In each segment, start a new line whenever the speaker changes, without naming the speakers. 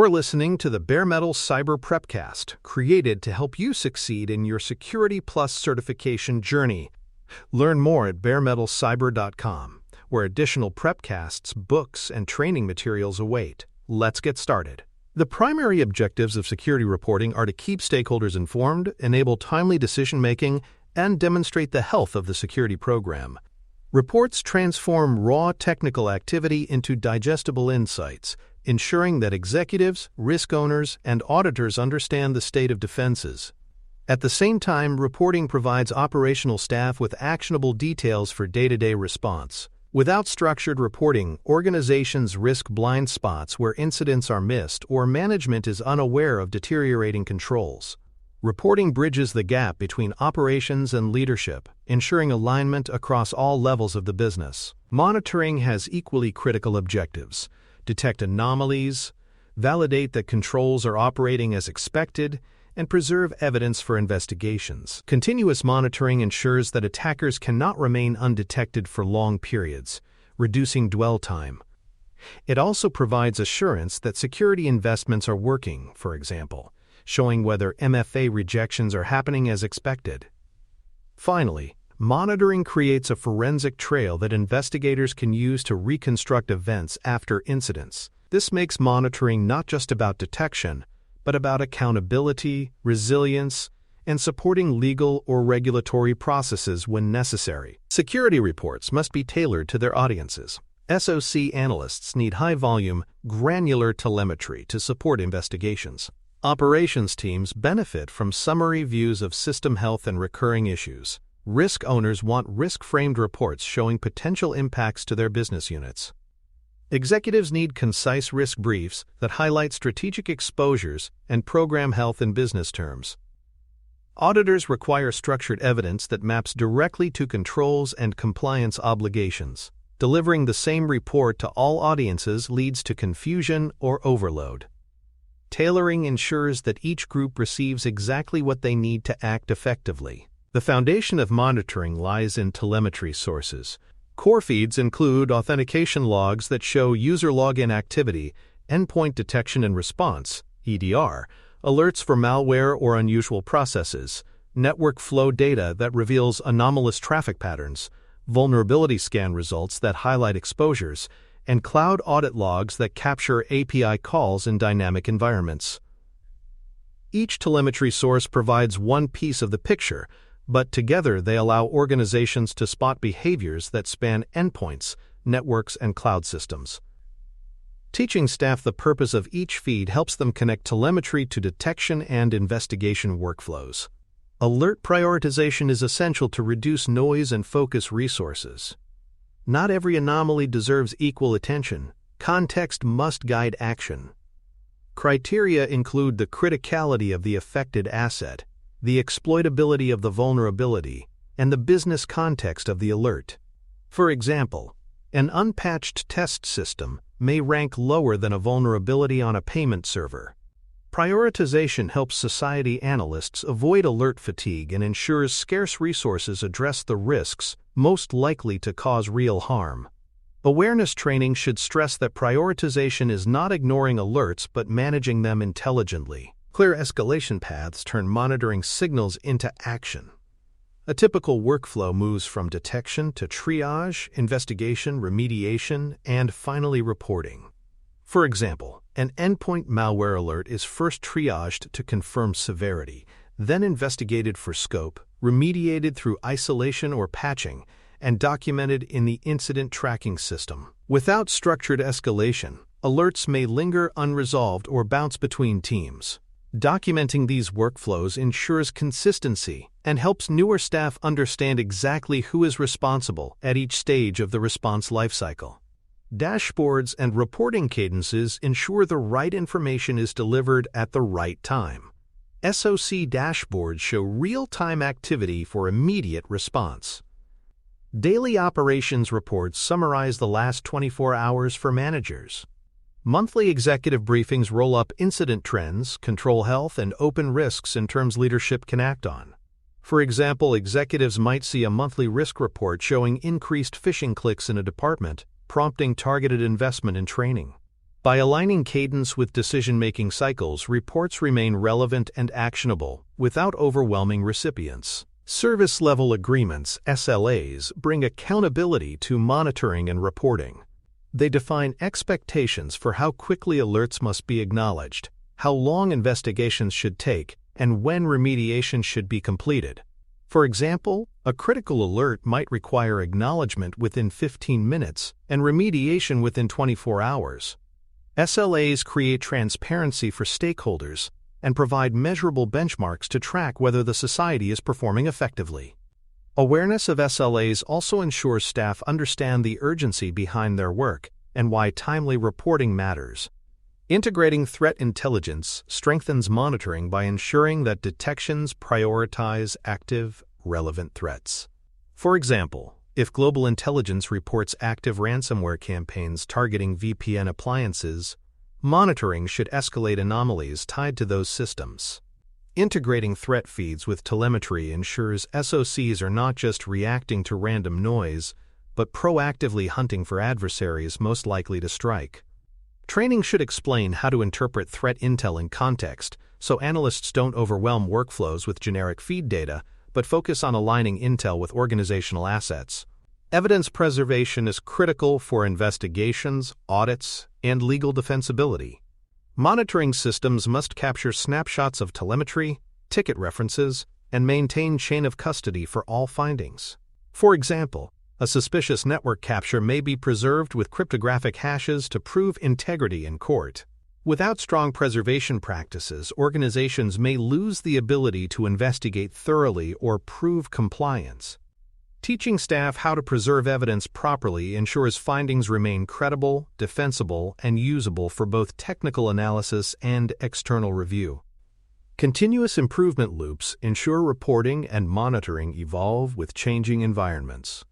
You're listening to the Bare Metal Cyber Prepcast, created to help you succeed in your Security Plus certification journey. Learn more at baremetalcyber.com, where additional prepcasts, books, and training materials await. Let's get started. The primary objectives of security reporting are to keep stakeholders informed, enable timely decision-making, and demonstrate the health of the security program. Reports transform raw technical activity into digestible insights, ensuring that executives, risk owners, and auditors understand the state of defenses. At the same time, reporting provides operational staff with actionable details for day-to-day response. Without structured reporting, organizations risk blind spots where incidents are missed or management is unaware of deteriorating controls. Reporting bridges the gap between operations and leadership, ensuring alignment across all levels of the business. Monitoring has equally critical objectives: detect anomalies, validate that controls are operating as expected, and preserve evidence for investigations. Continuous monitoring ensures that attackers cannot remain undetected for long periods, reducing dwell time. It also provides assurance that security investments are working, for example, showing whether MFA rejections are happening as expected. Finally, monitoring creates a forensic trail that investigators can use to reconstruct events after incidents. This makes monitoring not just about detection, but about accountability, resilience, and supporting legal or regulatory processes when necessary. Security reports must be tailored to their audiences. SOC analysts need high-volume, granular telemetry to support investigations. Operations teams benefit from summary views of system health and recurring issues. Risk owners want risk-framed reports showing potential impacts to their business units. Executives need concise risk briefs that highlight strategic exposures and program health in business terms. Auditors require structured evidence that maps directly to controls and compliance obligations. Delivering the same report to all audiences leads to confusion or overload. Tailoring ensures that each group receives exactly what they need to act effectively. The foundation of monitoring lies in telemetry sources. Core feeds include authentication logs that show user login activity, endpoint detection and response (EDR), alerts for malware or unusual processes, network flow data that reveals anomalous traffic patterns, vulnerability scan results that highlight exposures, and cloud audit logs that capture API calls in dynamic environments. Each telemetry source provides one piece of the picture, but together they allow organizations to spot behaviors that span endpoints, networks, and cloud systems. Teaching staff the purpose of each feed helps them connect telemetry to detection and investigation workflows. Alert prioritization is essential to reduce noise and focus resources. Not every anomaly deserves equal attention. Context must guide action. Criteria include the criticality of the affected asset, the exploitability of the vulnerability, and the business context of the alert. For example, an unpatched test system may rank lower than a vulnerability on a payment server. Prioritization helps society analysts avoid alert fatigue and ensures scarce resources address the risks most likely to cause real harm. Awareness training should stress that prioritization is not ignoring alerts but managing them intelligently. Clear escalation paths turn monitoring signals into action. A typical workflow moves from detection to triage, investigation, remediation, and finally reporting. For example, an endpoint malware alert is first triaged to confirm severity, then investigated for scope, remediated through isolation or patching, and documented in the incident tracking system. Without structured escalation, alerts may linger unresolved or bounce between teams. Documenting these workflows ensures consistency and helps newer staff understand exactly who is responsible at each stage of the response lifecycle. Dashboards and reporting cadences ensure the right information is delivered at the right time. SOC dashboards show real-time activity for immediate response. Daily operations reports summarize the last 24 hours for managers. Monthly executive briefings roll up incident trends, control health, and open risks in terms leadership can act on. For example, executives might see a monthly risk report showing increased phishing clicks in a department, prompting targeted investment in training. By aligning cadence with decision-making cycles, reports remain relevant and actionable without overwhelming recipients. Service-level agreements, SLAs, bring accountability to monitoring and reporting. They define expectations for how quickly alerts must be acknowledged, how long investigations should take, and when remediation should be completed. For example, a critical alert might require acknowledgement within 15 minutes and remediation within 24 hours. SLAs create transparency for stakeholders and provide measurable benchmarks to track whether the society is performing effectively. Awareness of SLAs also ensures staff understand the urgency behind their work and why timely reporting matters. Integrating threat intelligence strengthens monitoring by ensuring that detections prioritize active, relevant threats. For example, if global intelligence reports active ransomware campaigns targeting VPN appliances, monitoring should escalate anomalies tied to those systems. Integrating threat feeds with telemetry ensures SOCs are not just reacting to random noise, but proactively hunting for adversaries most likely to strike. Training should explain how to interpret threat intel in context, so analysts don't overwhelm workflows with generic feed data, but focus on aligning intel with organizational assets. Evidence preservation is critical for investigations, audits, and legal defensibility. Monitoring systems must capture snapshots of telemetry, ticket references, and maintain chain of custody for all findings. For example, a suspicious network capture may be preserved with cryptographic hashes to prove integrity in court. Without strong preservation practices, organizations may lose the ability to investigate thoroughly or prove compliance. Teaching staff how to preserve evidence properly ensures findings remain credible, defensible, and usable for both technical analysis and external review. Continuous improvement loops ensure reporting and monitoring evolve with changing environments.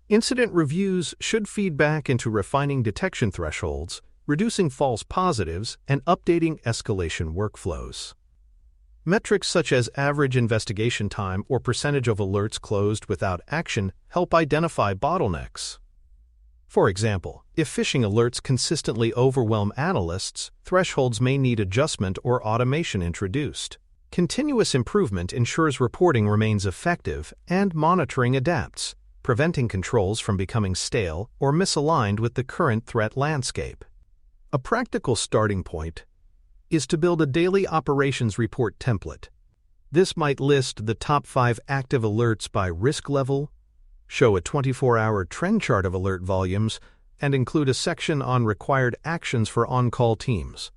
Incident reviews should feed back into refining detection thresholds, reducing false positives, and updating escalation workflows. Metrics such as average investigation time or percentage of alerts closed without action help identify bottlenecks. For example, if phishing alerts consistently overwhelm analysts, thresholds may need adjustment or automation introduced. Continuous improvement ensures reporting remains effective and monitoring adapts, preventing controls from becoming stale or misaligned with the current threat landscape. A practical starting point is to build a daily operations report template. This might list the top 5 active alerts by risk level, show a 24-hour trend chart of alert volumes, and include a section on required actions for on-call teams.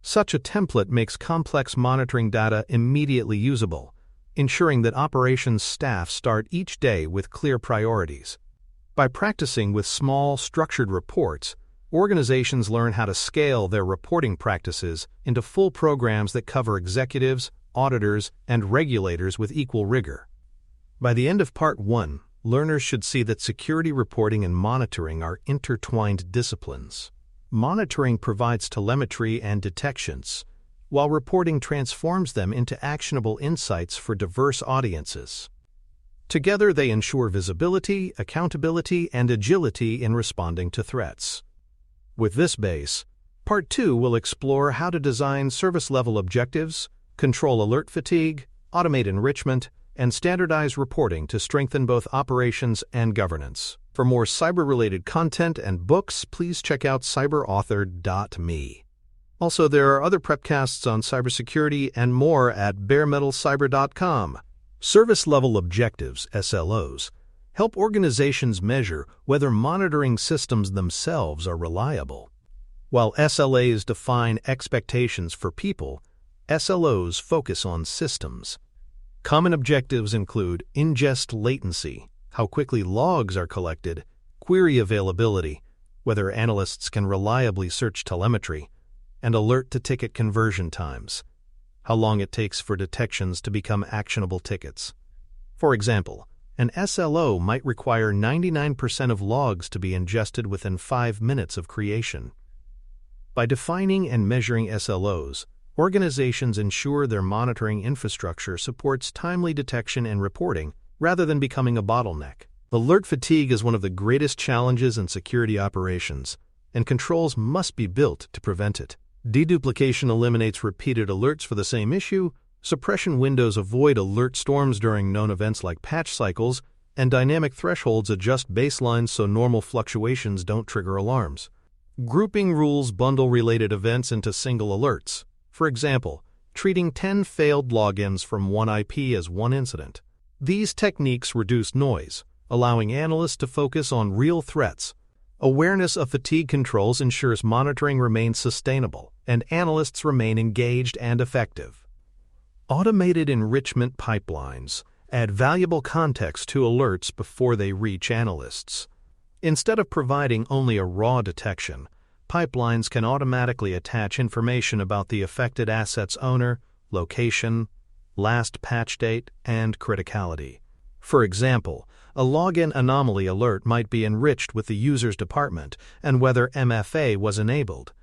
Such a template makes complex monitoring data immediately usable, ensuring that operations staff start each day with clear priorities. By practicing with small, structured reports, organizations learn how to scale their reporting practices into full programs that cover executives, auditors, and regulators with equal rigor. By the end of Part 1, learners should see that security reporting and monitoring are intertwined disciplines. Monitoring provides telemetry and detections, while reporting transforms them into actionable insights for diverse audiences. Together, they ensure visibility, accountability, and agility in responding to threats. With this base, Part 2 will explore how to design service-level objectives, control alert fatigue, automate enrichment, and standardize reporting to strengthen both operations and governance. For more cyber-related content and books, please check out cyberauthor.me. Also, there are other prepcasts on cybersecurity and more at baremetalcyber.com. Service-level objectives, SLOs, help organizations measure whether monitoring systems themselves are reliable. While SLAs define expectations for people, SLOs focus on systems. Common objectives include ingest latency, how quickly logs are collected, query availability, whether analysts can reliably search telemetry, and alert-to-ticket conversion times, how long it takes for detections to become actionable tickets. For example, an SLO might require 99% of logs to be ingested within 5 minutes of creation. By defining and measuring SLOs, organizations ensure their monitoring infrastructure supports timely detection and reporting rather than becoming a bottleneck. Alert fatigue is one of the greatest challenges in security operations. and controls must be built to prevent it. Deduplication eliminates repeated alerts for the same issue, suppression windows avoid alert storms during known events like patch cycles, and dynamic thresholds adjust baselines so normal fluctuations don't trigger alarms. Grouping rules bundle related events into single alerts. For example, treating 10 failed logins from one IP as one incident. These techniques reduce noise, allowing analysts to focus on real threats. Awareness of fatigue controls ensures monitoring remains sustainable and analysts remain engaged and effective. Automated enrichment pipelines add valuable context to alerts before they reach analysts. Instead of providing only a raw detection, pipelines can automatically attach information about the affected asset's owner, location, last patch date, and criticality. For example, a login anomaly alert might be enriched with the user's department and whether MFA was enabled.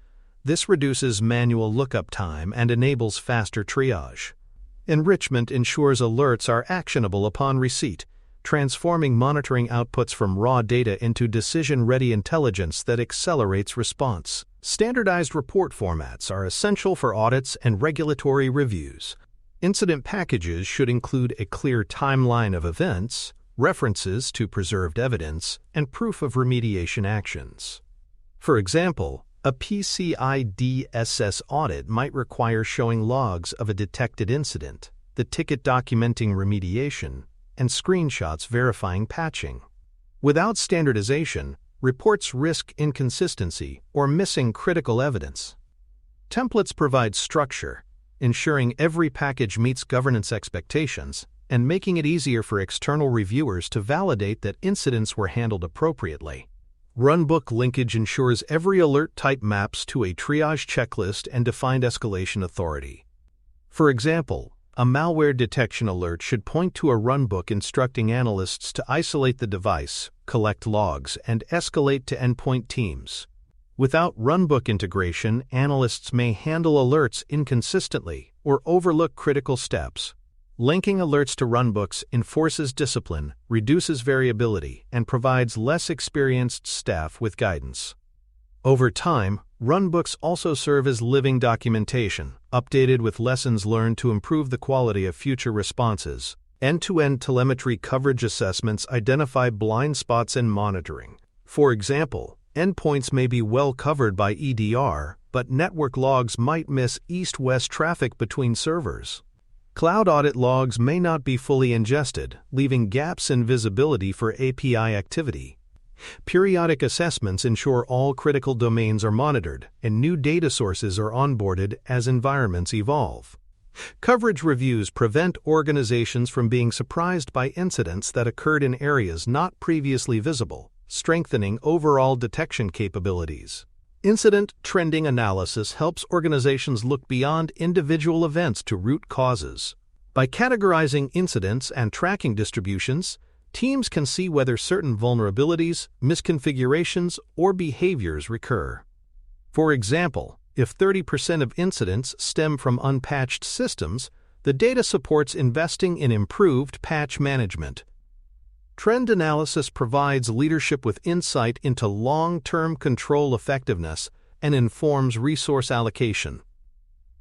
This reduces manual lookup time and enables faster triage. Enrichment ensures alerts are actionable upon receipt, transforming monitoring outputs from raw data into decision-ready intelligence that accelerates response. Standardized report formats are essential for audits and regulatory reviews. Incident packages should include a clear timeline of events, references to preserved evidence, and proof of remediation actions. For example, a PCI DSS audit might require showing logs of a detected incident, the ticket documenting remediation, and screenshots verifying patching. Without standardization, reports risk inconsistency or missing critical evidence. Templates provide structure, ensuring every package meets governance expectations and making it easier for external reviewers to validate that incidents were handled appropriately. Runbook linkage ensures every alert type maps to a triage checklist and defined escalation authority. For example, a malware detection alert should point to a runbook instructing analysts to isolate the device, collect logs, and escalate to endpoint teams. Without runbook integration, analysts may handle alerts inconsistently or overlook critical steps. Linking alerts to runbooks enforces discipline, reduces variability, and provides less experienced staff with guidance. Over time, runbooks also serve as living documentation, updated with lessons learned to improve the quality of future responses. End-to-end telemetry coverage assessments identify blind spots in monitoring. For example, endpoints may be well covered by EDR, but network logs might miss east-west traffic between servers. Cloud audit logs may not be fully ingested, leaving gaps in visibility for API activity. Periodic assessments ensure all critical domains are monitored and new data sources are onboarded as environments evolve. Coverage reviews prevent organizations from being surprised by incidents that occurred in areas not previously visible, strengthening overall detection capabilities. Incident trending analysis helps organizations look beyond individual events to root causes. By categorizing incidents and tracking distributions, teams can see whether certain vulnerabilities, misconfigurations, or behaviors recur. For example, if 30% of incidents stem from unpatched systems, the data supports investing in improved patch management. Trend analysis provides leadership with insight into long-term control effectiveness and informs resource allocation.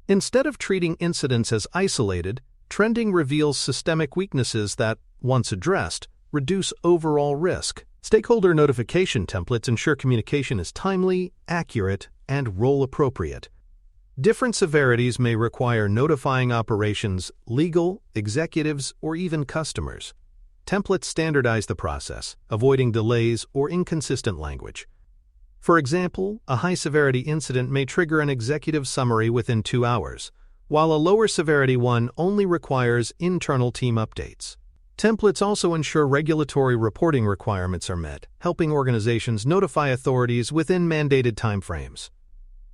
Instead of treating incidents as isolated, trending reveals systemic weaknesses that, once addressed, reduce overall risk. Stakeholder notification templates ensure communication is timely, accurate, and role-appropriate. Different severities may require notifying operations, legal, executives, or even customers. Templates standardize the process, avoiding delays or inconsistent language. For example, a high-severity incident may trigger an executive summary within 2 hours, while a lower-severity one only requires internal team updates. Templates also ensure regulatory reporting requirements are met, helping organizations notify authorities within mandated timeframes.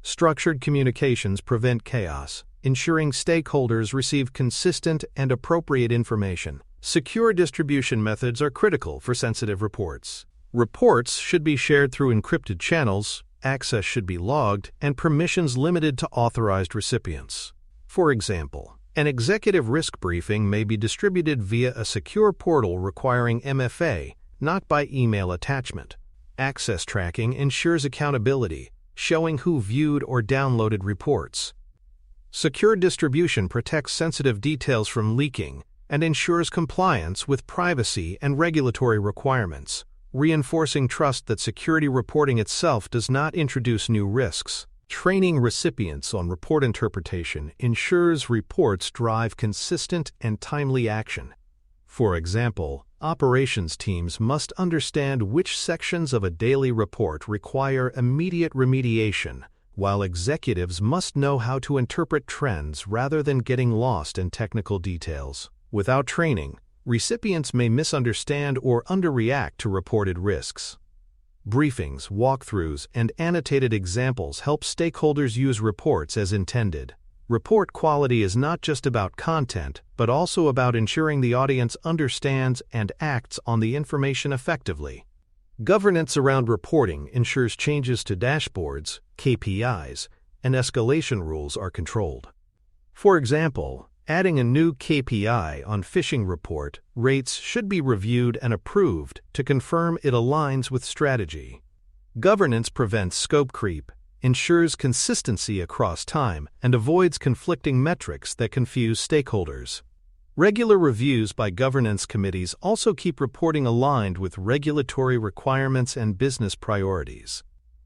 Structured communications prevent chaos, ensuring stakeholders receive consistent and appropriate information. Secure distribution methods are critical for sensitive reports. Reports should be shared through encrypted channels, access should be logged, and permissions limited to authorized recipients. For example, an executive risk briefing may be distributed via a secure portal requiring MFA, not by email attachment. Access tracking ensures accountability, showing who viewed or downloaded reports. Secure distribution protects sensitive details from leaking and ensures compliance with privacy and regulatory requirements, reinforcing trust that security reporting itself does not introduce new risks. Training recipients on report interpretation ensures reports drive consistent and timely action. For example, operations teams must understand which sections of a daily report require immediate remediation, while executives must know how to interpret trends rather than getting lost in technical details. Without training, recipients may misunderstand or underreact to reported risks. Briefings, walkthroughs, and annotated examples help stakeholders use reports as intended. Report quality is not just about content, but also about ensuring the audience understands and acts on the information effectively. Governance around reporting ensures changes to dashboards, KPIs, and escalation rules are controlled. For example, adding a new KPI on phishing report rates should be reviewed and approved to confirm it aligns with strategy. Governance prevents scope creep, ensures consistency across time, and avoids conflicting metrics that confuse stakeholders. Regular reviews by governance committees also keep reporting aligned with regulatory requirements and business priorities.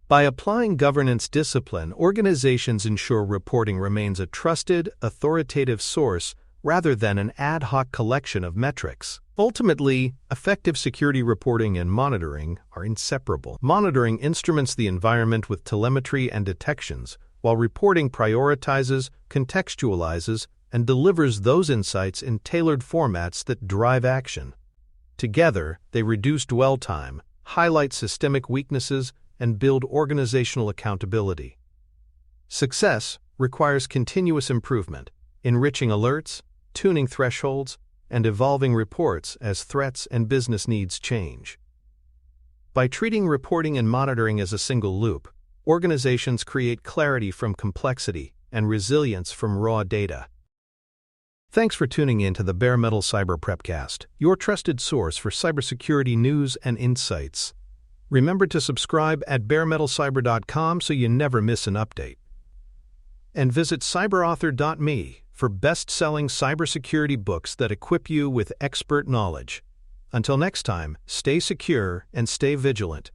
By applying governance discipline, organizations ensure reporting remains a trusted, authoritative source rather than an ad hoc collection of metrics. Ultimately, effective security reporting and monitoring are inseparable. Monitoring instruments the environment with telemetry and detections, while reporting prioritizes, contextualizes, and delivers those insights in tailored formats that drive action. Together, they reduce dwell time, highlight systemic weaknesses, and build organizational accountability. Success requires continuous improvement, enriching alerts, tuning thresholds, and evolving reports as threats and business needs change. By treating reporting and monitoring as a single loop, organizations create clarity from complexity and resilience from raw data. Thanks for tuning in to the Bare Metal Cyber Prepcast, your trusted source for cybersecurity news and insights. Remember to subscribe at baremetalcyber.com so you never miss an update. And visit cyberauthor.me for best-selling cybersecurity books that equip you with expert knowledge. Until next time, stay secure and stay vigilant.